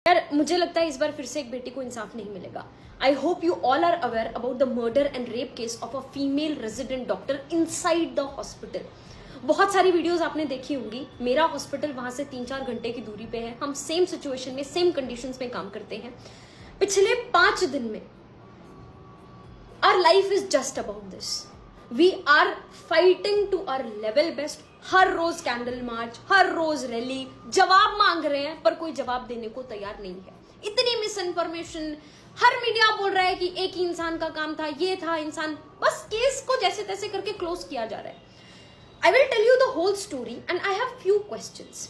यार मुझे लगता है इस बार फिर से एक बेटी को इंसाफ नहीं मिलेगा। I hope you all are aware about the murder and rape case of a female resident doctor inside the hospital. बहुत सारी वीडियोस आपने देखी होंगी। मेरा हॉस्पिटल वहां से 3-4 घंटे की दूरी पे है। हम सेम सिचुएशन में, सेम कंडीशंस में काम करते हैं। पिछले 5 दिन में our life is just about this. We are fighting to our level best. हर रोज कैंडल मार्च, हर रोज रैली, जवाब मांग रहे हैं पर कोई जवाब देने को तैयार नहीं है। इतनी मिस इन्फॉर्मेशन, हर मीडिया बोल रहा है कि एक ही इंसान का काम था, ये था इंसान, बस केस को जैसे तैसे करके क्लोज किया जा रहा है। I will tell you the whole story and I have few questions.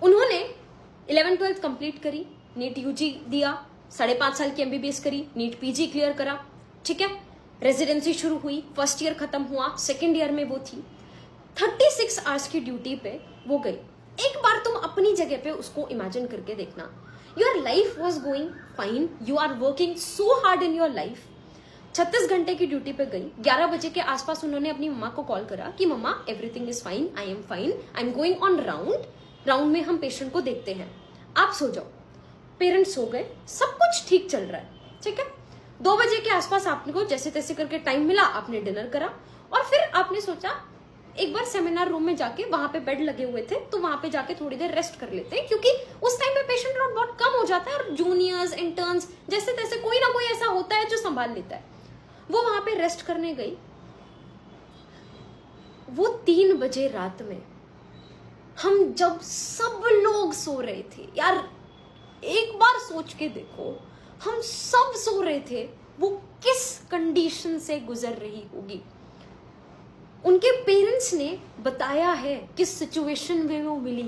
उन्होंने 11th-12th कंप्लीट करी, नीट यूजी दिया, 5.5 साल की एमबीबीएस करी, नीट पीजी क्लियर करा, ठीक है। रेजिडेंसी शुरू हुई, फर्स्ट ईयर खत्म हुआ, सेकेंड ईयर में वो थी। 36 आवर्स की ड्यूटी पे वो गई। एक बार तुम अपनी जगह पे उसको इमेजिन करके देखना। Your life was going fine, you are working so hard in your life. 36 घंटे की ड्यूटी पे गई। 11 बजे के आसपास उन्होंने अपनी मम्मा को कॉल करा कि mumma everything is fine, I am fine, I am going on round में हम पेशेंट को देखते हैं, आप सो जाओ। पेरेंट्स सो गए, सब कुछ ठीक चल रहा है, ठीक है। 2 बजे के आसपास आपको जैसे तैसे करके टाइम मिला, आपने डिनर करा और फिर आपने सोचा एक बार सेमिनार रूम में जाके, वहां पे बेड लगे हुए थे तो वहां पे जाके थोड़ी देर रेस्ट कर लेते हैं, क्योंकि उस टाइम पे पेशेंट लोड बहुत कम हो जाता है और जूनियर्स, इंटर्न्स, जैसे तैसे कोई ना कोई ऐसा होता है जो संभाल लेता है। वो वहां पे रेस्ट करने गई। वो 3 बजे रात में, हम जब सब लोग सो रहे थे, यार एक बार सोच के देखो, हम सब सो रहे थे, वो किस कंडीशन से गुजर रही होगी। उनके पेरेंट्स ने बताया है किस सिचुएशन में वो मिली।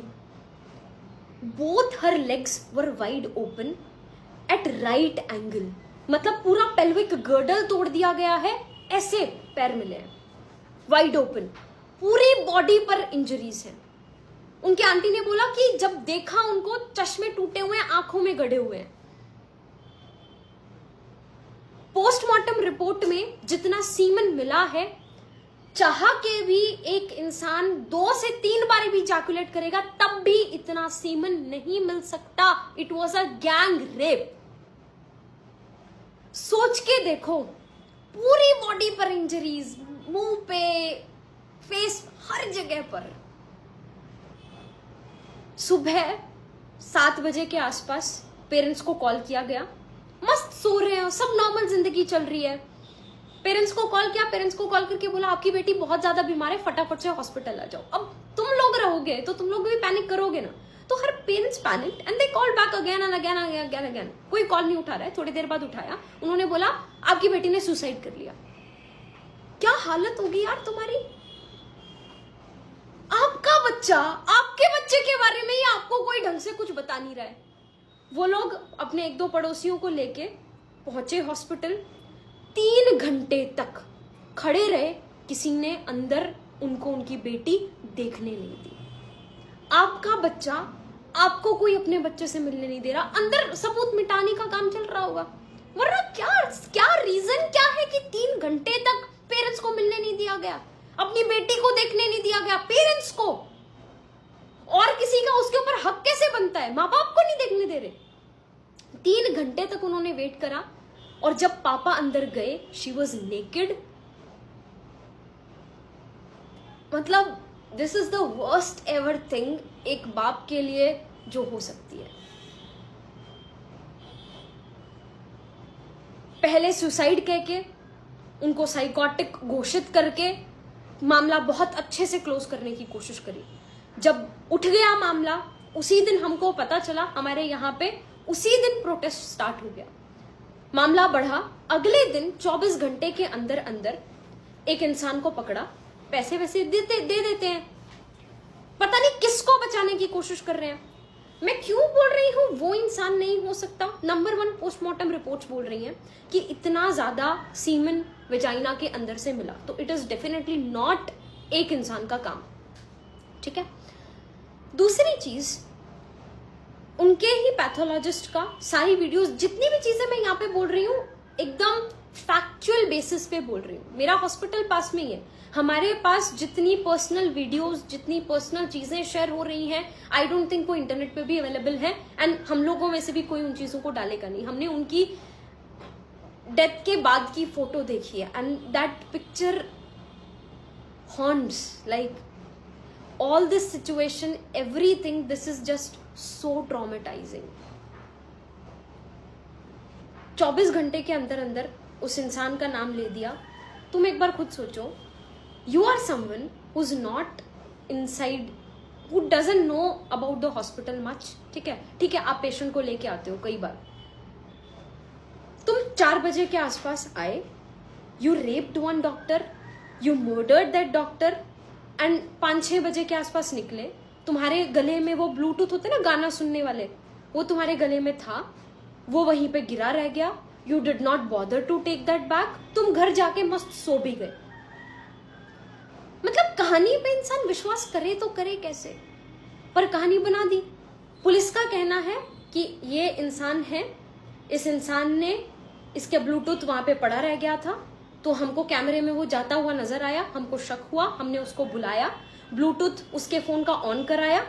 Both her legs were wide open at right angle, मतलब पूरा पेल्विक गर्डल तोड़ दिया गया है, ऐसे पैर मिले हैं वाइड ओपन, पूरी बॉडी पर इंजरीज हैं। उनके आंटी ने बोला कि जब देखा उनको, चश्मे टूटे हुए हैं, आंखों में गड़े हुए हैं। पोस्टमार्टम रिपोर्ट में जितना सीमन मिला है, चाह के भी एक इंसान 2 से 3 बार भी इजैकुलेट करेगा तब भी इतना सीमन नहीं मिल सकता। It was a gang rape. सोच के देखो, पूरी बॉडी पर इंजरीज, मुंह पे, फेस, हर जगह पर। सुबह 7 बजे के आसपास पेरेंट्स को कॉल किया गया। मस्त सो रहे हैं, सब नॉर्मल जिंदगी चल रही है। पेरेंट्स को कॉल किया, पेरेंट्स को कॉल करके बोला आपकी बेटी बहुत ज्यादा बीमार है, फटाफट से हॉस्पिटल आ जाओ। अब तुम लोग रहोगे तो तुम लोग भी पैनिक करोगे ना, तो her parents panic and they call back again and again again again. कोई कॉल नहीं उठा रहा है। थोड़ी देर बाद उठाया, उन्होंने बोला आपकी बेटी ने सुसाइड कर लिया। क्या हालत होगी यार तुम्हारी। आपका बच्चा, आपके बच्चे के बारे में ही आपको कोई ढंग से कुछ बता नहीं रहा है। वो लोग अपने 1-2 पड़ोसियों को लेके पहुंचे हॉस्पिटल। 3 घंटे तक खड़े रहे, किसी ने अंदर उनको उनकी बेटी देखने नहीं दी। आपका बच्चा, आपको कोई अपने बच्चे से मिलने नहीं दे रहा, अंदर सबूत मिटाने का काम चल रहा होगा। वरना क्या रीजन क्या है कि 3 घंटे तक पेरेंट्स को मिलने नहीं दिया गया, अपनी बेटी को देखने नहीं दिया गया। पेरेंट्स को और किसी का उसके ऊपर हक कैसे बनता है? माँ बाप को नहीं देखने दे रहे। 3 घंटे तक उन्होंने वेट करा और जब पापा अंदर गए, शी वॉज नेकेड। मतलब this is the worst ever thing एक बाप के लिए जो हो सकती है। पहले सुसाइड कह के, उनको साइकोटिक घोषित करके मामला बहुत अच्छे से क्लोज करने की कोशिश करी। जब उठ गया मामला, उसी दिन हमको पता चला, हमारे यहाँ पे उसी दिन प्रोटेस्ट स्टार्ट हो गया। मामला बढ़ा। अगले दिन 24 घंटे के अंदर अंदर एक इंसान को पकड़ा। पैसे वैसे दे देते हैं, पता नहीं किसको बचाने की कोशिश कर रहे हैं। मैं क्यों बोल रही हूं वो इंसान नहीं हो सकता? नंबर 1, पोस्टमार्टम रिपोर्ट्स बोल रही हैं कि इतना ज्यादा सीमन वेजाइना के अंदर से मिला, तो इट इज डेफिनेटली नॉट एक इंसान का काम, ठीक है। दूसरी चीज, उनके ही पैथोलॉजिस्ट का सारी वीडियोस, जितनी भी चीजें मैं यहाँ पे बोल रही हूँ, एकदम फैक्चुअल बेसिस पे बोल रही हूँ, मेरा हॉस्पिटल पास में ही है, हमारे पास जितनी पर्सनल वीडियोस, जितनी पर्सनल चीजें शेयर हो रही हैं, आई डोंट थिंक वो इंटरनेट पे भी अवेलेबल है, एंड हम लोगों में से भी कोई उन चीजों को डालेगा नहीं। हमने उनकी डेथ के बाद की फोटो देखी है, and that picture haunts, like all this situation, everything, this is just so traumatizing. 24 घंटे के अंदर अंदर उस इंसान का नाम ले दिया। तुम एक बार खुद सोचो, you are someone who's not inside, who doesn't know about the hospital much. ठीक है, आप पेशेंट को लेके आते हो कई बार, तुम 4 बजे के आसपास आए, you raped one doctor, you murdered that doctor, and 5-6 बजे के आसपास निकले, तुम्हारे गले में वो ब्लूटूथ होते ना गाना सुनने वाले, वो तुम्हारे गले में था, वो वहीं पे गिरा रह गया, you did not bother to take that back, तुम घर जाके मस्त सो भी गए। मतलब कहानी पे इंसान विश्वास करे तो करे कैसे, पर कहानी बना दी। पुलिस का कहना है कि ये इंसान है, इस इंसान ने, इसके ब्लूटूथ वहां पे पड़ा रह गया था, तो हमको कैमरे में वो जाता हुआ नजर आया, हमको शक हुआ, हमने उसको बुलाया, ब्लूटूथ उसके फोन का ऑन कराया,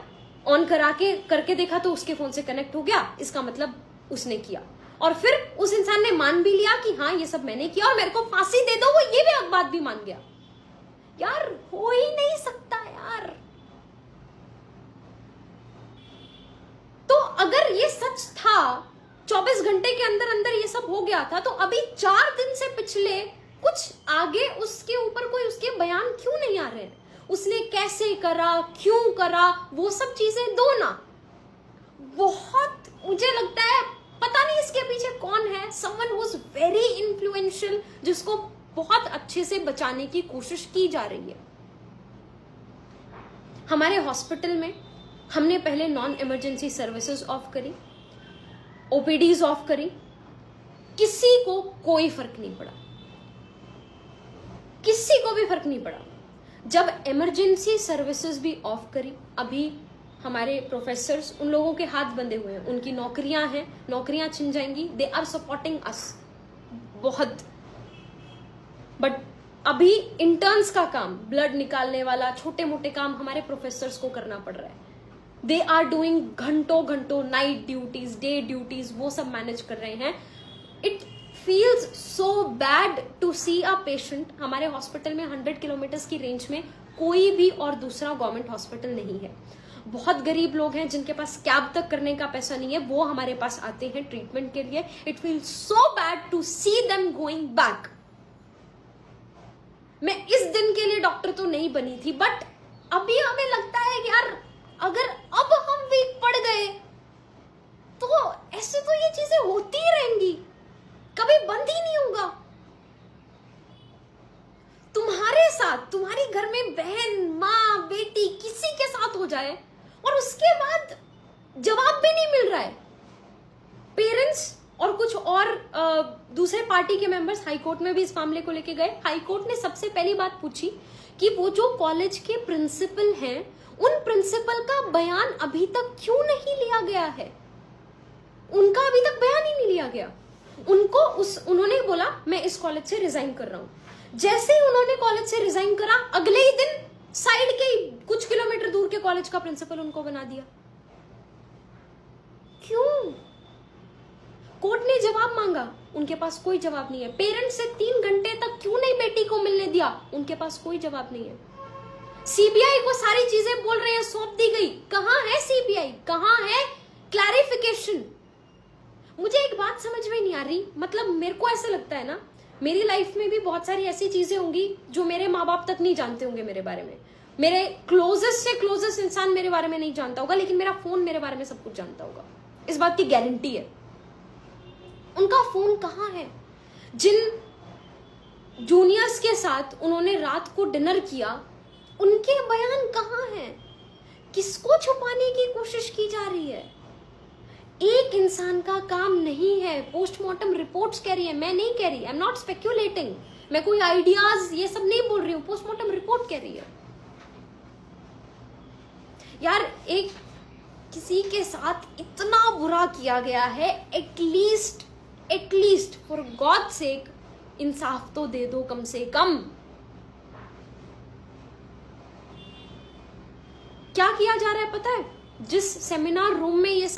ऑन करा के करके देखा तो उसके फोन से कनेक्ट हो गया, इसका मतलब उसने किया। और फिर उस इंसान ने मान भी लिया कि हाँ ये सब मैंने किया और मेरे को फांसी दे दो, वो ये भी बात भी मान गया। यार हो ही नहीं सकता यार। तो अगर ये सच था, 24 घंटे के अंदर अंदर ये सब हो गया था, तो अभी 4 दिन से पिछले कुछ आगे उसके ऊपर कोई उसके बयान क्यों नहीं आ रहे? उसने कैसे करा, क्यों करा, वो सब चीजें दो ना। बहुत मुझे लगता है पता नहीं इसके पीछे कौन है, someone who's very influential, जिसको बहुत अच्छे से बचाने की कोशिश की जा रही है। हमारे हॉस्पिटल में हमने पहले नॉन इमरजेंसी सर्विसेज ऑफ करी, ओपीडीज ऑफ करी, किसी को कोई फर्क नहीं पड़ा, किसी को भी फर्क नहीं पड़ा। जब इमरजेंसी सर्विसेज भी ऑफ करी, अभी हमारे प्रोफेसर्स, उन लोगों के हाथ बंधे हुए हैं, उनकी नौकरियां हैं, नौकरियां छिन जाएंगी, दे आर सपोर्टिंग अस बहुत, बट अभी इंटर्न्स का काम, ब्लड निकालने वाला छोटे मोटे काम हमारे प्रोफेसर्स को करना पड़ रहा है। दे आर डूइंग घंटों घंटों नाइट ड्यूटीज, डे ड्यूटीज, वो सब मैनेज कर रहे हैं। It feels so bad to see a patient। हमारे हॉस्पिटल में 100 किलोमीटर की रेंज में कोई भी और दूसरा गवर्नमेंट हॉस्पिटल नहीं है। बहुत गरीब लोग हैं जिनके पास कैब तक करने का पैसा नहीं है, वो हमारे पास आते हैं ट्रीटमेंट के लिए। It feels so bad to see them going back. मैं इस दिन के लिए डॉक्टर तो नहीं बनी थी, बट अभी हमें लगता है कि यार अगर अब हम वीक पड़ गए तो ऐसे तो ये चीजें होती ही रहेंगी, कभी बंद ही नहीं होगा। तुम्हारे साथ, तुम्हारी घर में बहन, माँ, बेटी, किसी के साथ हो जाए और उसके बाद जवाब भी नहीं मिल रहा है। पेरेंट्स और कुछ और दूसरे पार्टी के मेंबर्स हाईकोर्ट में भी इस मामले को लेके गए। हाईकोर्ट ने सबसे पहली बात पूछी कि वो जो कॉलेज के प्रिंसिपल हैं, उन प्रिंसिपल का बयान अभी तक क्यों नहीं लिया गया है। उनका अभी तक बयान ही नहीं लिया गया। उन्होंने बोला मैं इस कॉलेज से रिजाइन कर रहा हूं। जैसे ही उन्होंने कॉलेज से रिजाइन करा, अगले ही दिन साइड के कुछ किलोमीटर दूर के कॉलेज का प्रिंसिपल उनको बना दिया। क्यों? कोर्ट ने जवाब मांगा, उनके पास कोई जवाब नहीं है। पेरेंट्स से 3 घंटे तक क्यों नहीं बेटी को मिलने दिया, उनके पास कोई जवाब नहीं है। सीबीआई को सारी चीजें बोल रहे हैं सौंप दी गई, कहां है सीबीआई, कहां है क्लैरिफिकेशन? मुझे एक बात समझ में नहीं आ रही, मतलब मेरे को ऐसा लगता है ना, मेरी लाइफ में भी बहुत सारी ऐसी चीजें होंगी जो मेरे माँ बाप तक नहीं जानते होंगे मेरे बारे में, मेरे क्लोजेस्ट से क्लोजेस्ट इंसान मेरे बारे में नहीं जानता होगा, लेकिन मेरा फोन मेरे बारे में सब कुछ जानता होगा, इस बात की गारंटी है। उनका फोन कहाँ है? जिन जूनियर्स के साथ उन्होंने रात को डिनर किया, उनके बयान कहाँ हैं? किसको छुपाने की कोशिश की जा रही है? एक इंसान का काम नहीं है। पोस्टमार्टम रिपोर्ट्स कह रही है, मैं नहीं कह रही, आई एम नॉट स्पेक्यूलेटिंग, मैं कोई आइडियाज ये सब नहीं बोल रही हूं, पोस्टमार्टम रिपोर्ट कह रही है। यार एक किसी के साथ इतना बुरा किया गया है, एटलीस्ट फॉर गॉड सेक इंसाफ तो दे दो कम से कम। क्या किया जा रहा है पता है? जिस सेमिनार रूम में ये सब